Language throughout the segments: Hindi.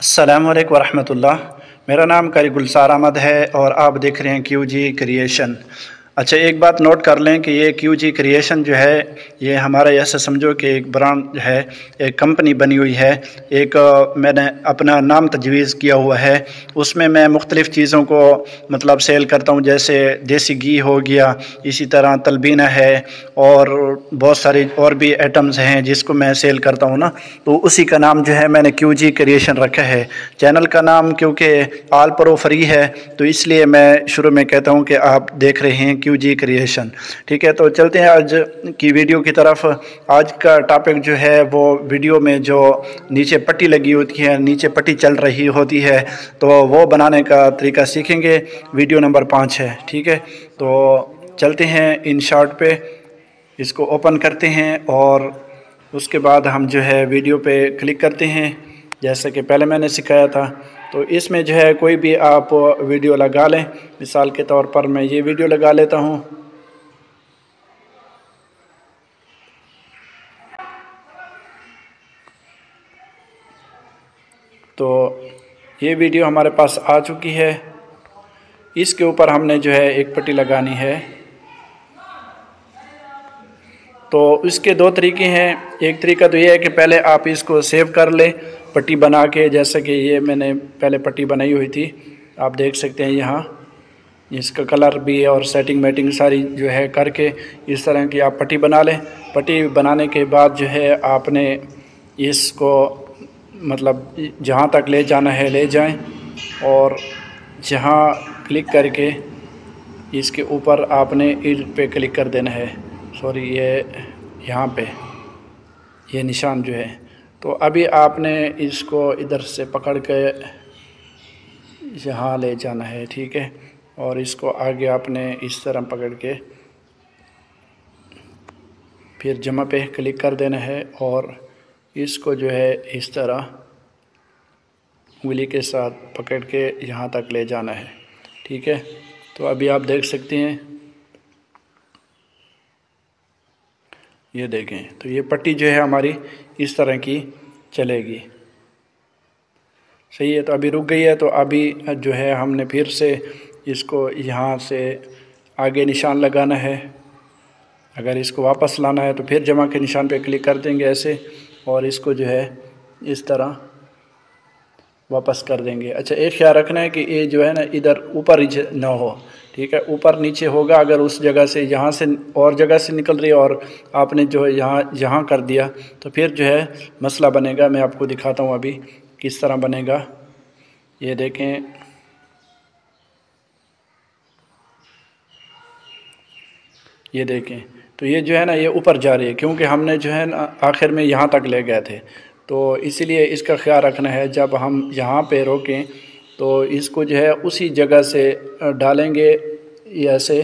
अस्सलामु अलैकुम वरहमतुल्लाह। मेरा नाम कारी गुलजार अहमद है और आप देख रहे हैं क्यूजी क्रिएशन। अच्छा, एक बात नोट कर लें कि ये क्यूजी क्रिएशन जो है ये हमारा ऐसा समझो कि एक ब्रांड है, एक कंपनी बनी हुई है। एक मैंने अपना नाम तजवीज़ किया हुआ है। उसमें मैं मुख्तलिफ़ चीज़ों को मतलब सेल करता हूँ, जैसे देसी घी हो गया, इसी तरह तलबीना है और बहुत सारी और भी आइटम्स हैं जिसको मैं सेल करता हूँ ना। तो उसी का नाम जो है मैंने क्यूजी क्रिएशन रखा है। चैनल का नाम क्योंकि ऑल प्रो फ्री है तो इसलिए मैं शुरू में कहता हूँ कि आप देख रहे हैं क्यूजी क्रिएशन। ठीक है, तो चलते हैं आज की वीडियो की तरफ। आज का टॉपिक जो है वो वीडियो में जो नीचे पट्टी लगी होती है, नीचे पट्टी चल रही होती है, तो वो बनाने का तरीका सीखेंगे। वीडियो नंबर 5 है। ठीक है, तो चलते हैं इन शॉर्ट पे, इसको ओपन करते हैं और उसके बाद हम जो है वीडियो पे क्लिक करते हैं जैसे कि पहले मैंने सिखाया था। तो इसमें जो है कोई भी आप वीडियो लगा लें। मिसाल के तौर पर मैं ये वीडियो लगा लेता हूँ। तो ये वीडियो हमारे पास आ चुकी है। इसके ऊपर हमने जो है एक पट्टी लगानी है। तो इसके दो तरीके हैं। एक तरीका तो ये है कि पहले आप इसको सेव कर लें पट्टी बना के, जैसे कि ये मैंने पहले पट्टी बनाई हुई थी, आप देख सकते हैं यहाँ। इसका कलर भी और सेटिंग मेटिंग सारी जो है करके इस तरह की आप पट्टी बना लें। पट्टी बनाने के बाद जो है आपने इसको मतलब जहाँ तक ले जाना है ले जाएं और जहाँ क्लिक करके इसके ऊपर आपने इस पे क्लिक कर देना है। सॉरी, ये यहाँ पे ये निशान जो है, तो अभी आपने इसको इधर से पकड़ के यहाँ ले जाना है। ठीक है, और इसको आगे आपने इस तरह पकड़ के फिर जमा पे क्लिक कर देना है और इसको जो है इस तरह उंगली के साथ पकड़ के यहाँ तक ले जाना है। ठीक है, तो अभी आप देख सकते हैं, ये देखें तो ये पट्टी जो है हमारी इस तरह की चलेगी। सही है, तो अभी रुक गई है। तो अभी जो है हमने फिर से इसको यहाँ से आगे निशान लगाना है। अगर इसको वापस लाना है तो फिर जमा के निशान पे क्लिक कर देंगे ऐसे, और इसको जो है इस तरह वापस कर देंगे। अच्छा, एक ख्याल रखना है कि ये जो है ना इधर ऊपर नीचे ना हो। ठीक है, ऊपर नीचे होगा अगर उस जगह से यहाँ से और जगह से निकल रही है और आपने जो है यहाँ कर दिया तो फिर जो है मसला बनेगा। मैं आपको दिखाता हूँ अभी किस तरह बनेगा। ये देखें, ये देखें, तो ये जो है ना ये ऊपर जा रही है क्योंकि हमने जो है ना आखिर में यहाँ तक ले गए थे। तो इसीलिए इसका ख्याल रखना है, जब हम यहाँ पे रोकें तो इसको जो है उसी जगह से डालेंगे, ऐसे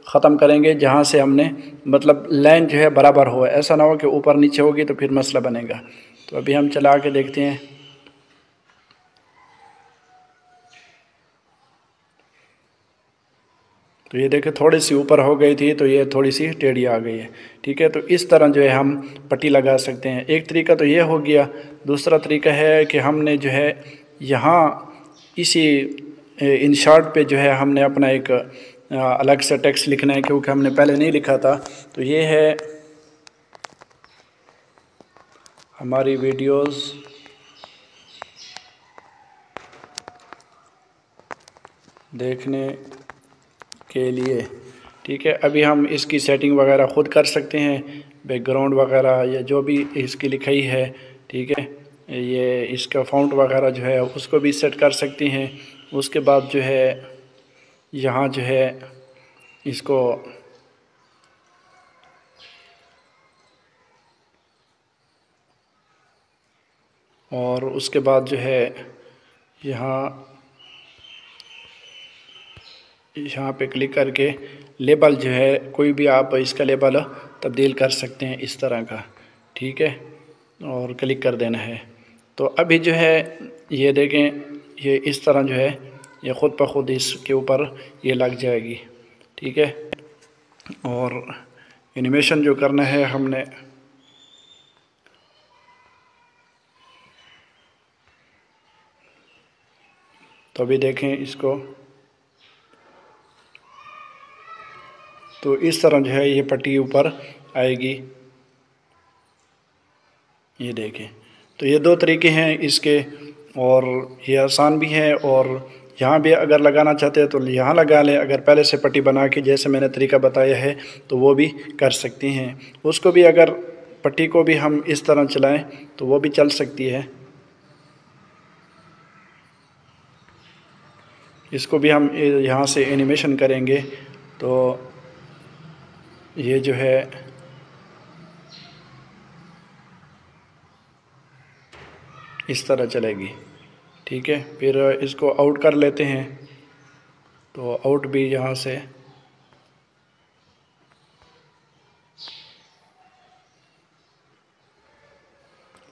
ख़त्म करेंगे जहाँ से हमने मतलब लाइन जो है बराबर हो। ऐसा ना हो कि ऊपर नीचे होगी तो फिर मसला बनेगा। तो अभी हम चला के देखते हैं। तो ये देखें थोड़ी सी ऊपर हो गई थी तो ये थोड़ी सी टेढ़ी आ गई है। ठीक है, तो इस तरह जो है हम पट्टी लगा सकते हैं। एक तरीका तो ये हो गया। दूसरा तरीका है कि हमने जो है यहाँ इसी इन शॉर्ट पे जो है हमने अपना एक अलग से टेक्स्ट लिखना है क्योंकि हमने पहले नहीं लिखा था। तो ये है हमारी वीडियोस देखने के लिए। ठीक है, अभी हम इसकी सेटिंग वगैरह ख़ुद कर सकते हैं, बैकग्राउंड वगैरह या जो भी इसकी लिखाई है। ठीक है, ये इसका फ़ॉन्ट वगैरह जो है उसको भी सेट कर सकते हैं। उसके बाद जो है यहाँ जो है इसको और उसके बाद जो है यहाँ पे क्लिक करके लेबल जो है कोई भी आप इसका लेबल तब्दील कर सकते हैं इस तरह का। ठीक है, और क्लिक कर देना है। तो अभी जो है ये देखें, ये इस तरह जो है ये ख़ुद ब खुद इसके ऊपर ये लग जाएगी। ठीक है, और एनिमेशन जो करना है हमने तो अभी देखें इसको, तो इस तरह जो है ये पट्टी ऊपर आएगी, ये देखें। तो ये दो तरीके हैं इसके, और ये आसान भी है, और यहाँ भी अगर लगाना चाहते हैं तो यहाँ लगा लें, अगर पहले से पट्टी बना के जैसे मैंने तरीका बताया है तो वो भी कर सकते हैं। उसको भी अगर पट्टी को भी हम इस तरह चलाएं तो वो भी चल सकती है। इसको भी हम यहाँ से एनिमेशन करेंगे तो ये जो है इस तरह चलेगी, ठीक है। फिर इसको आउट कर लेते हैं, तो आउट भी यहाँ से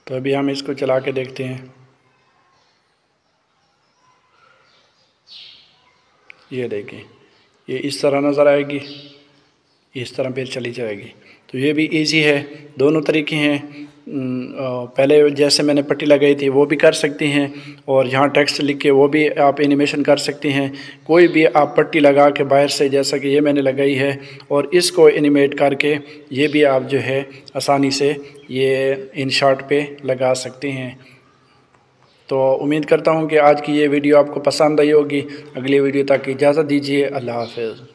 तो अभी हम इसको चला के देखते हैं। ये देखें, ये इस तरह नज़र आएगी, इस तरह फिर चली जाएगी। तो ये भी इजी है, दोनों तरीके हैं। पहले जैसे मैंने पट्टी लगाई थी वो भी कर सकते हैं, और यहाँ टेक्स्ट लिख के वो भी आप एनिमेशन कर सकते हैं। कोई भी आप पट्टी लगा के बाहर से, जैसा कि ये मैंने लगाई है, और इसको एनिमेट करके ये भी आप जो है आसानी से ये इन शॉट पे लगा सकते हैं। तो उम्मीद करता हूँ कि आज की ये वीडियो आपको पसंद आई होगी। अगली वीडियो तक इजाज़त दीजिए। अल्लाह हाफ़िज़।